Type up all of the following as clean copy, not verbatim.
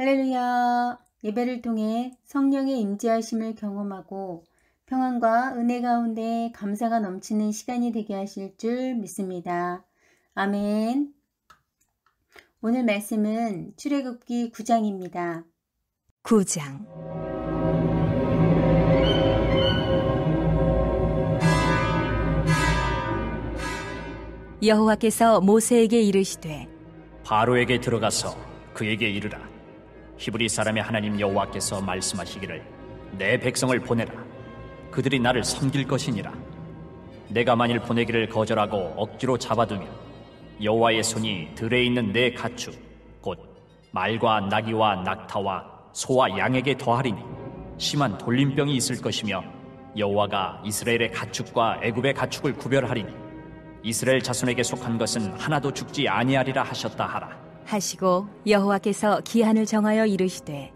할렐루야! 예배를 통해 성령의 임재하심을 경험하고 평안과 은혜 가운데 감사가 넘치는 시간이 되게 하실 줄 믿습니다. 아멘. 오늘 말씀은 출애굽기 9장입니다. 9장. 여호와께서 모세에게 이르시되 바로에게 들어가서 그에게 이르라. 히브리 사람의 하나님 여호와께서 말씀하시기를 내 백성을 보내라. 그들이 나를 섬길 것이니라. 내가 만일 보내기를 거절하고 억지로 잡아두면 여호와의 손이 들에 있는 내 가축 곧 말과 나귀와 낙타와 소와 양에게 더하리니 심한 돌림병이 있을 것이며 여호와가 이스라엘의 가축과 애굽의 가축을 구별하리니 이스라엘 자손에게 속한 것은 하나도 죽지 아니하리라 하셨다 하라. 하시고 여호와께서 기한을 정하여 이르시되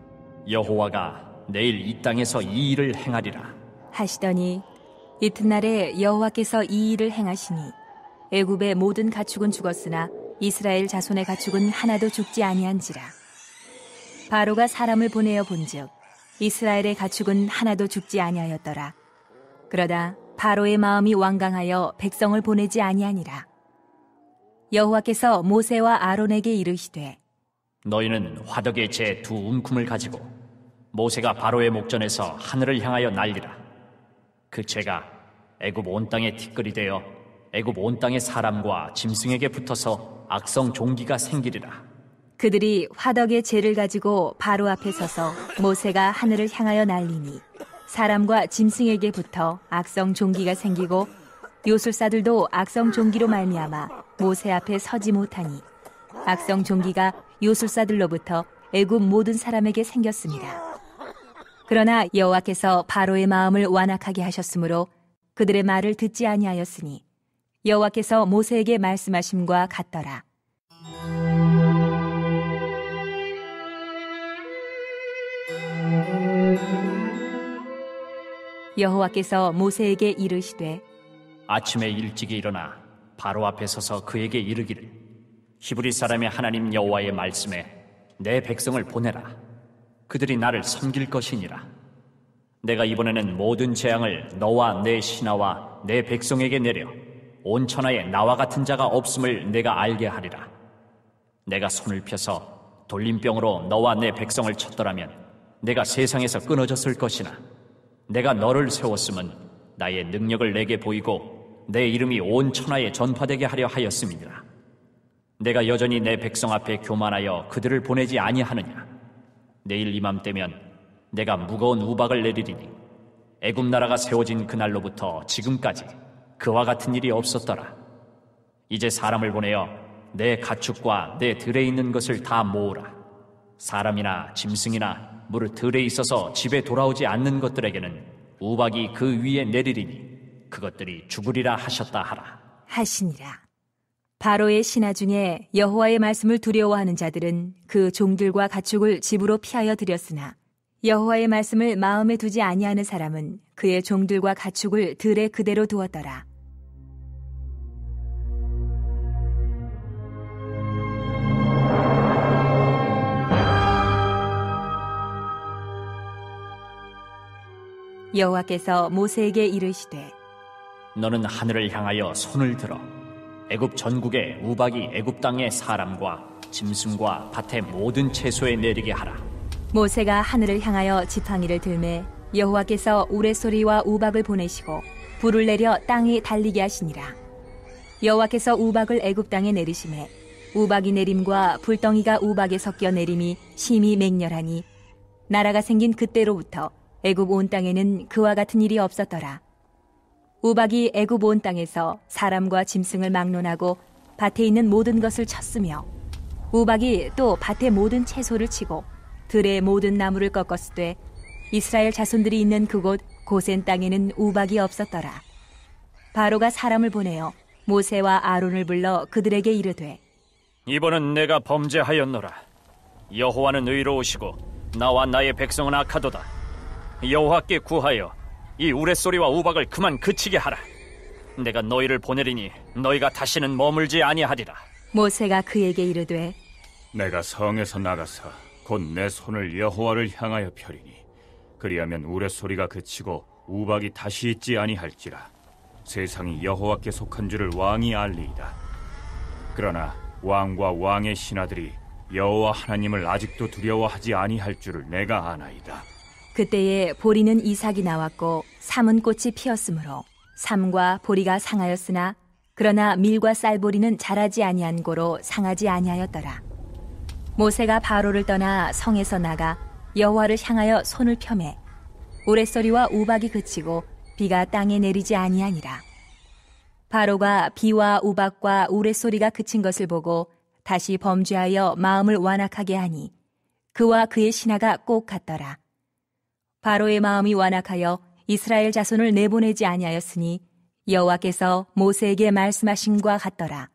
여호와가 내일 이 땅에서 이 일을 행하리라 하시더니 이튿날에 여호와께서 이 일을 행하시니 애굽의 모든 가축은 죽었으나 이스라엘 자손의 가축은 하나도 죽지 아니한지라. 바로가 사람을 보내어 본즉 이스라엘의 가축은 하나도 죽지 아니하였더라. 그러다 바로의 마음이 완강하여 백성을 보내지 아니하니라. 여호와께서 모세와 아론에게 이르시되 너희는 화덕의 재 두 움큼을 가지고 모세가 바로의 목전에서 하늘을 향하여 날리라. 그 재가 애굽 온 땅에 티끌이 되어 애굽 온 땅의 사람과 짐승에게 붙어서 악성 종기가 생기리라. 그들이 화덕의 재를 가지고 바로 앞에 서서 모세가 하늘을 향하여 날리니 사람과 짐승에게 붙어 악성 종기가 생기고 요술사들도 악성 종기로 말미암아 모세 앞에 서지 못하니 악성 종기가 요술사들로부터 애굽 모든 사람에게 생겼습니다. 그러나 여호와께서 바로의 마음을 완악하게 하셨으므로 그들의 말을 듣지 아니하였으니 여호와께서 모세에게 말씀하심과 같더라. 여호와께서 모세에게 이르시되 아침에 일찍이 일어나 바로 앞에 서서 그에게 이르기를 히브리 사람의 하나님 여호와의 말씀에 내 백성을 보내라. 그들이 나를 섬길 것이니라. 내가 이번에는 모든 재앙을 너와 내 신하와 내 백성에게 내려 온 천하에 나와 같은 자가 없음을 내가 알게 하리라. 내가 손을 펴서 돌림병으로 너와 내 백성을 쳤더라면 내가 세상에서 끊어졌을 것이나 내가 너를 세웠음은 나의 능력을 내게 보이고 내 이름이 온 천하에 전파되게 하려 하였음이니라. 내가 여전히 내 백성 앞에 교만하여 그들을 보내지 아니하느냐. 내일 이맘때면 내가 무거운 우박을 내리리니 애굽 나라가 세워진 그날로부터 지금까지 그와 같은 일이 없었더라. 이제 사람을 보내어 내 가축과 내 들에 있는 것을 다 모으라. 사람이나 짐승이나 무릇 들에 있어서 집에 돌아오지 않는 것들에게는 우박이 그 위에 내리리니 그것들이 죽으리라 하셨다 하라. 하시니라. 바로의 신하 중에 여호와의 말씀을 두려워하는 자들은 그 종들과 가축을 집으로 피하여 들였으나 여호와의 말씀을 마음에 두지 아니하는 사람은 그의 종들과 가축을 들에 그대로 두었더라. 여호와께서 모세에게 이르시되 너는 하늘을 향하여 손을 들어 애굽 전국에 우박이 애굽 땅의 사람과 짐승과 밭의 모든 채소에 내리게 하라. 모세가 하늘을 향하여 지팡이를 들매 여호와께서 우레소리와 우박을 보내시고 불을 내려 땅이 달리게 하시니라. 여호와께서 우박을 애굽 땅에 내리심에 우박이 내림과 불덩이가 우박에 섞여 내림이 심히 맹렬하니 나라가 생긴 그때로부터 애굽 온 땅에는 그와 같은 일이 없었더라. 우박이 애굽 온 땅에서 사람과 짐승을 막론하고 밭에 있는 모든 것을 쳤으며 우박이 또 밭의 모든 채소를 치고 들의 모든 나무를 꺾었으되 이스라엘 자손들이 있는 그곳 고센 땅에는 우박이 없었더라. 바로가 사람을 보내어 모세와 아론을 불러 그들에게 이르되 이번은 내가 범죄하였노라. 여호와는 의로우시고 나와 나의 백성은 악하도다. 여호와께 구하여 이 우레소리와 우박을 그만 그치게 하라. 내가 너희를 보내리니 너희가 다시는 머물지 아니하리라. 모세가 그에게 이르되 내가 성에서 나가서 곧 내 손을 여호와를 향하여 펴리니 그리하면 우레소리가 그치고 우박이 다시 있지 아니할지라. 세상이 여호와께 속한 줄을 왕이 알리이다. 그러나 왕과 왕의 신하들이 여호와 하나님을 아직도 두려워하지 아니할 줄을 내가 아나이다. 그때에 보리는 이삭이 나왔고 삼은 꽃이 피었으므로 삼과 보리가 상하였으나 그러나 밀과 쌀보리는 자라지 아니한 고로 상하지 아니하였더라. 모세가 바로를 떠나 성에서 나가 여호와를 향하여 손을 펴매 우레소리와 우박이 그치고 비가 땅에 내리지 아니하니라. 바로가 비와 우박과 우레소리가 그친 것을 보고 다시 범죄하여 마음을 완악하게 하니 그와 그의 신하가 꼭 같더라. 바로의 마음이 완악하여 이스라엘 자손을 내보내지 아니하였으니 여호와께서 모세에게 말씀하심과 같더라.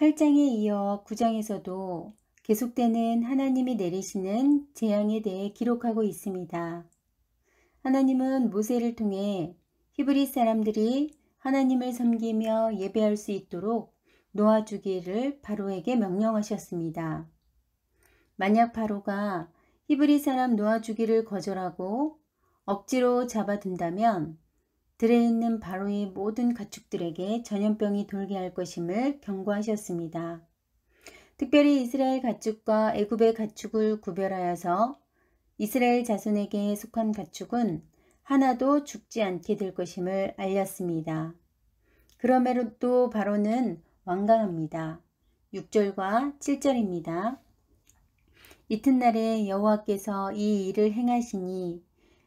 팔장에 이어 9장에서도 계속되는 하나님이 내리시는 재앙에 대해 기록하고 있습니다. 하나님은 모세를 통해 히브리 사람들이 하나님을 섬기며 예배할 수 있도록 놓아주기를 바로에게 명령하셨습니다. 만약 바로가 히브리 사람 놓아주기를 거절하고 억지로 잡아둔다면 들에 있는 바로의 모든 가축들에게 전염병이 돌게 할 것임을 경고하셨습니다. 특별히 이스라엘 가축과 애굽의 가축을 구별하여서 이스라엘 자손에게 속한 가축은 하나도 죽지 않게 될 것임을 알렸습니다. 그럼에도 바로는 완강합니다. 6절과 7절입니다. 이튿날에 여호와께서 이 일을 행하시니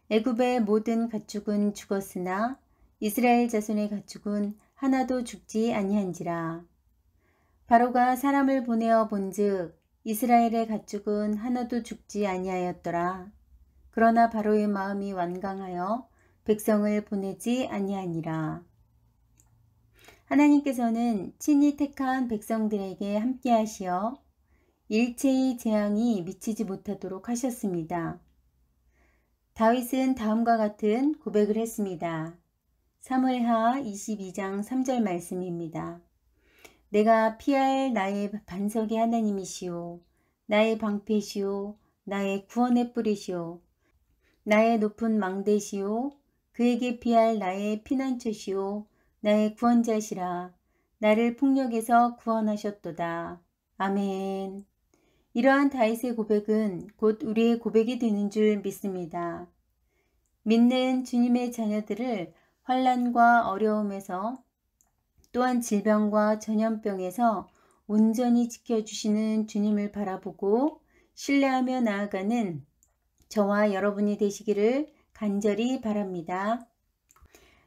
애굽의 모든 가축은 죽었으나 이스라엘 자손의 가축은 하나도 죽지 아니한지라. 바로가 사람을 보내어 본즉 이스라엘의 가축은 하나도 죽지 아니하였더라. 그러나 바로의 마음이 완강하여 백성을 보내지 아니하니라. 하나님께서는 친히 택한 백성들에게 함께하시어 일체의 재앙이 미치지 못하도록 하셨습니다. 다윗은 다음과 같은 고백을 했습니다. 사무엘하 22장 3절 말씀입니다. 내가 피할 나의 반석의 하나님이시오. 나의 방패시오. 나의 구원의 뿌리시오. 나의 높은 망대시오. 그에게 피할 나의 피난처시오. 나의 구원자시라. 나를 폭력에서 구원하셨도다. 아멘. 이러한 다윗의 고백은 곧 우리의 고백이 되는 줄 믿습니다. 믿는 주님의 자녀들을 환난과 어려움에서 또한 질병과 전염병에서 온전히 지켜주시는 주님을 바라보고 신뢰하며 나아가는 저와 여러분이 되시기를 간절히 바랍니다.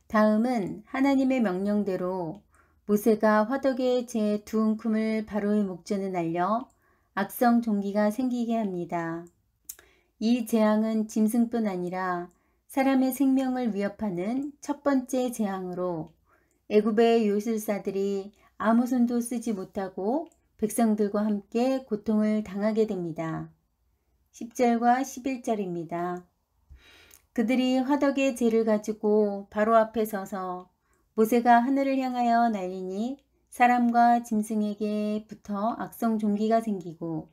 다음은 하나님의 명령대로 모세가 화덕에 제 두 움큼을 바로의 목전에 날려 악성 종기가 생기게 합니다. 이 재앙은 짐승뿐 아니라 사람의 생명을 위협하는 첫 번째 재앙으로 애굽의 요술사들이 아무 손도 쓰지 못하고 백성들과 함께 고통을 당하게 됩니다. 10절과 11절입니다. 그들이 화덕의 재를 가지고 바로 앞에 서서 모세가 하늘을 향하여 날리니 사람과 짐승에게 붙어 악성 종기가 생기고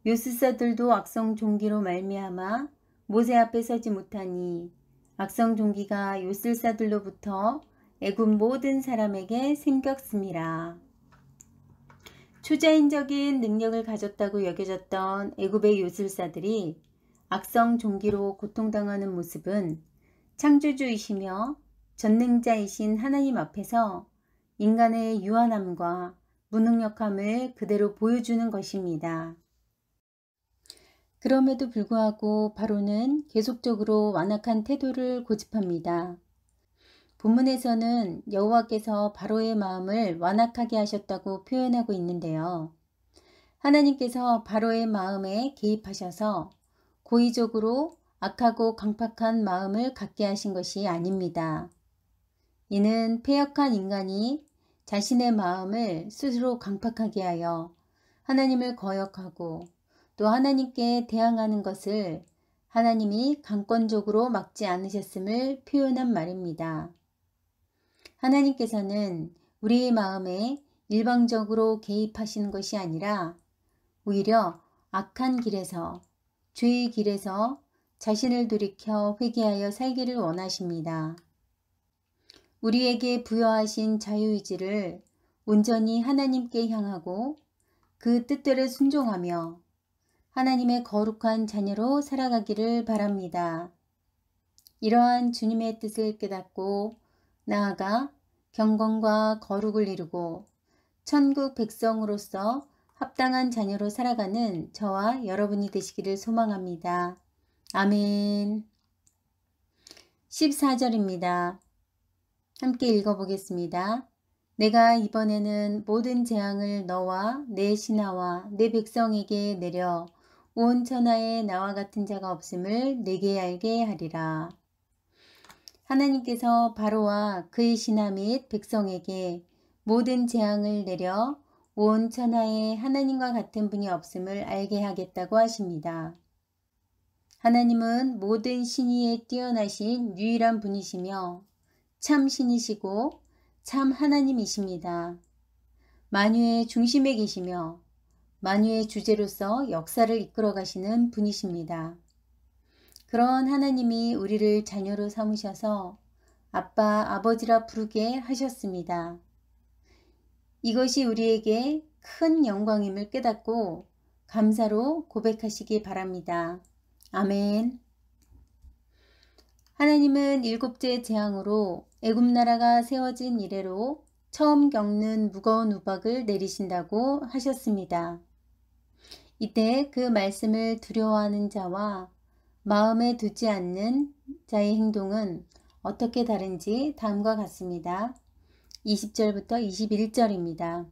요술사들도 악성 종기로 말미암아 모세 앞에 서지 못하니 악성 종기가 요술사들로부터 애굽 모든 사람에게 생겼음이라. 초자연적인 능력을 가졌다고 여겨졌던 애굽의 요술사들이 악성 종기로 고통당하는 모습은 창조주이시며 전능자이신 하나님 앞에서 인간의 유한함과 무능력함을 그대로 보여주는 것입니다. 그럼에도 불구하고 바로는 계속적으로 완악한 태도를 고집합니다. 본문에서는 여호와께서 바로의 마음을 완악하게 하셨다고 표현하고 있는데요. 하나님께서 바로의 마음에 개입하셔서 고의적으로 악하고 강팍한 마음을 갖게 하신 것이 아닙니다. 이는 패역한 인간이 자신의 마음을 스스로 강팍하게 하여 하나님을 거역하고 또 하나님께 대항하는 것을 하나님이 강권적으로 막지 않으셨음을 표현한 말입니다. 하나님께서는 우리의 마음에 일방적으로 개입하시는 것이 아니라 오히려 악한 길에서, 죄의 길에서 자신을 돌이켜 회개하여 살기를 원하십니다. 우리에게 부여하신 자유의지를 온전히 하나님께 향하고 그 뜻대로 순종하며 하나님의 거룩한 자녀로 살아가기를 바랍니다. 이러한 주님의 뜻을 깨닫고 나아가 경건과 거룩을 이루고 천국 백성으로서 합당한 자녀로 살아가는 저와 여러분이 되시기를 소망합니다. 아멘. 14절입니다. 함께 읽어보겠습니다. 내가 이번에는 모든 재앙을 너와 내 신하와 내 백성에게 내려 온 천하에 나와 같은 자가 없음을 내게 알게 하리라. 하나님께서 바로와 그의 신하 및 백성에게 모든 재앙을 내려 온 천하에 하나님과 같은 분이 없음을 알게 하겠다고 하십니다. 하나님은 모든 신위에 뛰어나신 유일한 분이시며 참 신이시고 참 하나님이십니다. 만유의 중심에 계시며 만유의 주제로서 역사를 이끌어 가시는 분이십니다. 그런 하나님이 우리를 자녀로 삼으셔서 아빠, 아버지라 부르게 하셨습니다. 이것이 우리에게 큰 영광임을 깨닫고 감사로 고백하시기 바랍니다. 아멘. 하나님은 일곱째 재앙으로 애굽 나라가 세워진 이래로 처음 겪는 무거운 우박을 내리신다고 하셨습니다. 이때 그 말씀을 두려워하는 자와 마음에 두지 않는 자의 행동은 어떻게 다른지 다음과 같습니다. 20절부터 21절입니다.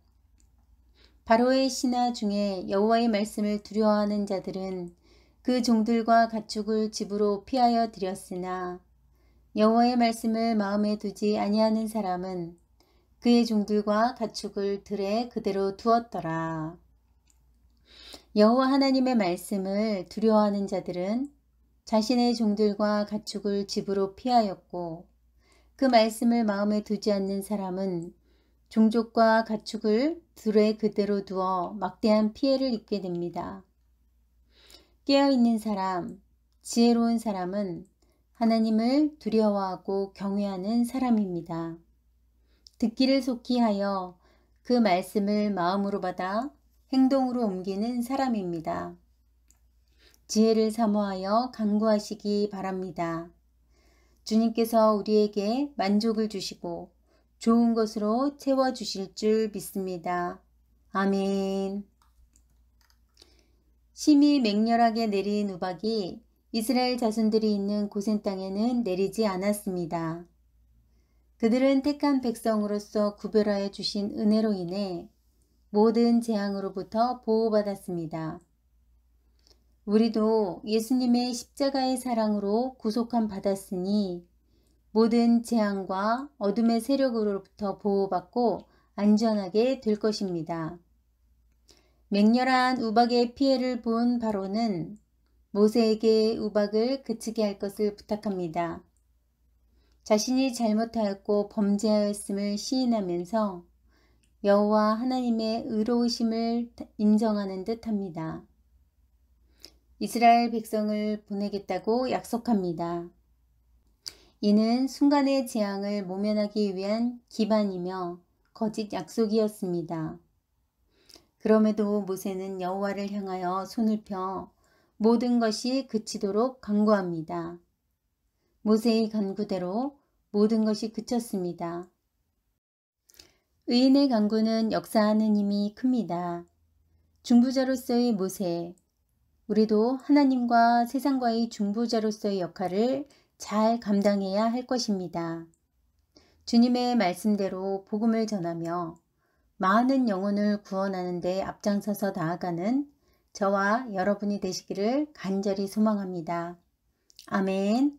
바로의 신하 중에 여호와의 말씀을 두려워하는 자들은 그 종들과 가축을 집으로 피하여 들였으나 여호와의 말씀을 마음에 두지 아니하는 사람은 그의 종들과 가축을 들에 그대로 두었더라. 여호와 하나님의 말씀을 두려워하는 자들은 자신의 종들과 가축을 집으로 피하였고 그 말씀을 마음에 두지 않는 사람은 종족과 가축을 들에 그대로 두어 막대한 피해를 입게 됩니다. 깨어있는 사람, 지혜로운 사람은 하나님을 두려워하고 경외하는 사람입니다. 듣기를 속히 하여 그 말씀을 마음으로 받아 행동으로 옮기는 사람입니다. 지혜를 사모하여 간구하시기 바랍니다. 주님께서 우리에게 만족을 주시고 좋은 것으로 채워주실 줄 믿습니다. 아멘. 심히 맹렬하게 내린 우박이 이스라엘 자손들이 있는 고센 땅에는 내리지 않았습니다. 그들은 택한 백성으로서 구별하여 주신 은혜로 인해 모든 재앙으로부터 보호받았습니다. 우리도 예수님의 십자가의 사랑으로 구속함 받았으니 모든 재앙과 어둠의 세력으로부터 보호받고 안전하게 될 것입니다. 맹렬한 우박의 피해를 본 바로는 모세에게 우박을 그치게 할 것을 부탁합니다. 자신이 잘못하였고 범죄하였음을 시인하면서 여호와 하나님의 의로우심을 인정하는 듯 합니다. 이스라엘 백성을 보내겠다고 약속합니다. 이는 순간의 재앙을 모면하기 위한 기반이며 거짓 약속이었습니다. 그럼에도 모세는 여호와를 향하여 손을 펴 모든 것이 그치도록 간구합니다. 모세의 간구대로 모든 것이 그쳤습니다. 의인의 간구는 역사하는 힘이 큽니다. 중보자로서의 모세, 우리도 하나님과 세상과의 중보자로서의 역할을 잘 감당해야 할 것입니다. 주님의 말씀대로 복음을 전하며 많은 영혼을 구원하는 데 앞장서서 나아가는 저와 여러분이 되시기를 간절히 소망합니다. 아멘.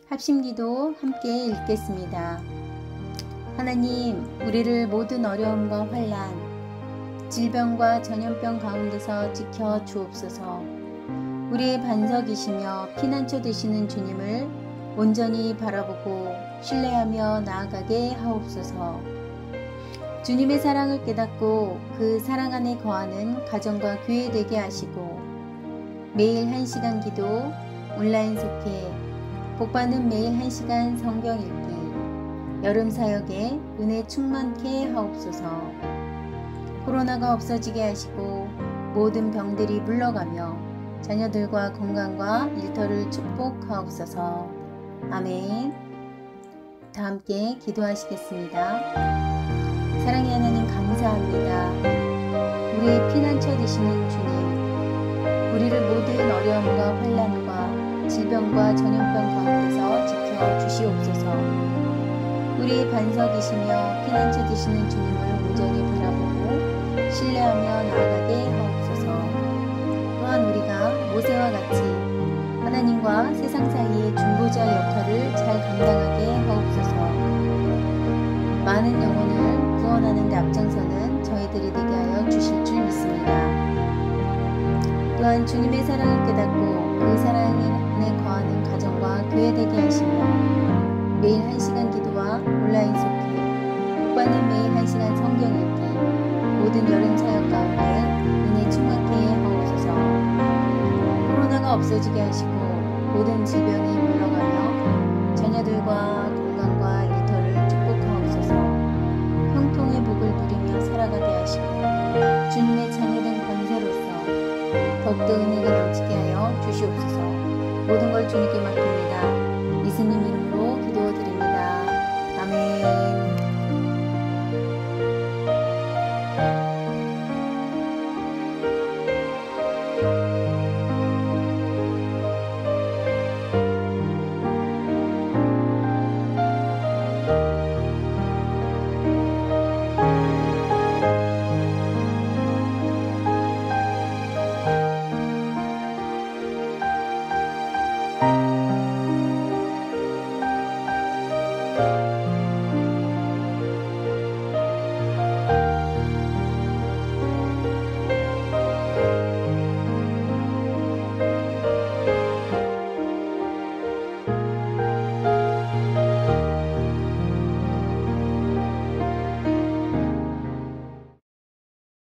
합심기도 함께 읽겠습니다. 하나님, 우리를 모든 어려움과 환난, 질병과 전염병 가운데서 지켜 주옵소서. 우리의 반석이시며 피난처 되시는 주님을 온전히 바라보고 신뢰하며 나아가게 하옵소서. 주님의 사랑을 깨닫고 그 사랑 안에 거하는 가정과 교회 되게 하시고 매일 1시간 기도, 온라인 속회, 복받는 매일 1시간 성경 읽기, 여름 사역에 은혜 충만케 하옵소서. 코로나가 없어지게 하시고 모든 병들이 물러가며 자녀들과 건강과 일터를 축복하옵소서. 아멘. 다 함께 기도하시겠습니다. 사랑의 하나님 감사합니다. 우리의 피난처 되시는 주님, 우리를 모든 어려움과 환난과 질병과 전염병 가운데서 지켜 주시옵소서. 우리의 반석이시며 피난처 되시는 주님을 온전히 바라보고 신뢰하며 나아가게 하옵소서. 또한 우리가 모세와 같이 하나님과 세상 사이의 중보자 역할을 잘 감당하게 하옵소서. 많은 영혼을 구원하는 데 앞장서는 저희들이 되게 하여 주실 줄 믿습니다. 또한 주님의 사랑을 깨닫고 그 사랑 안에 거하는 가정과 교회 되게 하시며 매일 1시간 기도와 온라인 속회, 복받는 매일 1시간 성경 읽기, 모든 여름 사역 가운데 은혜 충만케 하옵소서. 코로나가 없어지게 하시고 모든 질병이 물러가며 자녀들과 건강과 일터를 축복하옵소서. 형통의 복을 누리며 살아가게 하시고 주님의 자녀된 권세로서 더욱더 은혜가 넘치게 하여 주시옵소서. 모든 걸 주님께 맡깁니다. 예수님 이름